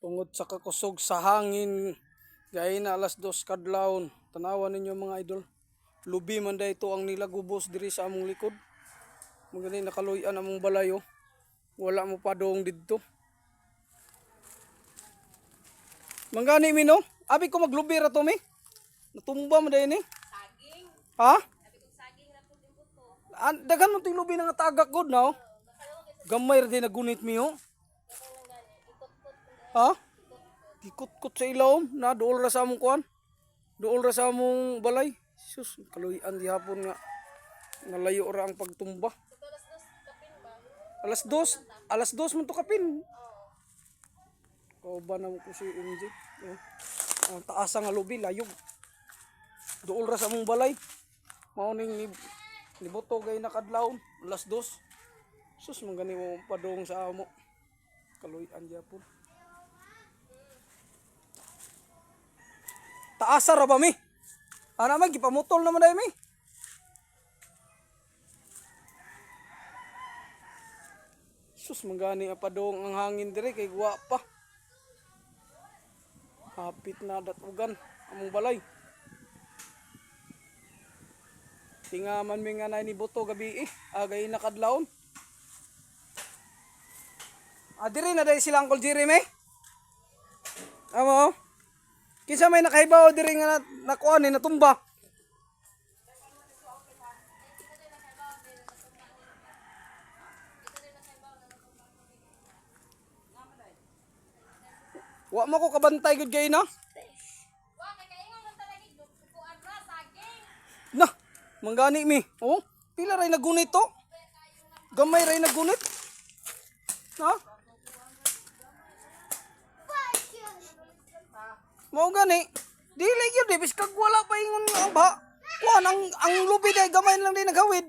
Tungod sa kakusog sa hangin, gaya na alas 2 kadlawon. Tanawan ninyo mga idol. Lubi man dayto ang nilagubos diri sa among likod. Magani nakaluyan among balayo. Wala mo padong didto. Mangani mi no? Abi ko maglubi ra to mi. Natumba man day ni. Saging. Ha? Sabi ko saging na po din buto. Dagan mo ting lubi nga tagak gud no? Gamay ra din nagunit mi ho. Ha? Kikot-kot sa ilawom na dool ra sa among kuan. Dool ra sa among balay. Sus, kaluyan gihapon nga. Nalayo ra ang pagtumba. Alas 2, alas 2 man to kapin. Kauban na mo ko si MJ. Ang taas nga lubi layog. Dool ra sa among balay. Mao ning niboto gay nakadlawon alas 2. Sus man gani mo padong sa amo. Kaluyan gihapon. Taasa ra ba mi? Ana man gipamutol naman dai mi. Sus manggani padong ang hangin dire kay guwa pa. Hapit na datugan among balay. Tingaman mi nga ni boto gabi agay nakadlawon. Dire na dai sila Uncle Jeremy. Amo. Kinsa may nakahibaw diri nga nakuan ni natumba. Wa mo ko kabantay gud kay na. Wa kay kaingon man talagi kuan ra saging. Nah, manggani mi. Oh, pila ray nagunit to? Gamay ray nagunit. Ha? Mao gani. Dili gyud di biskag wala pa ingon nga ba. Kuan ang lubi day gamay lang din naghawid.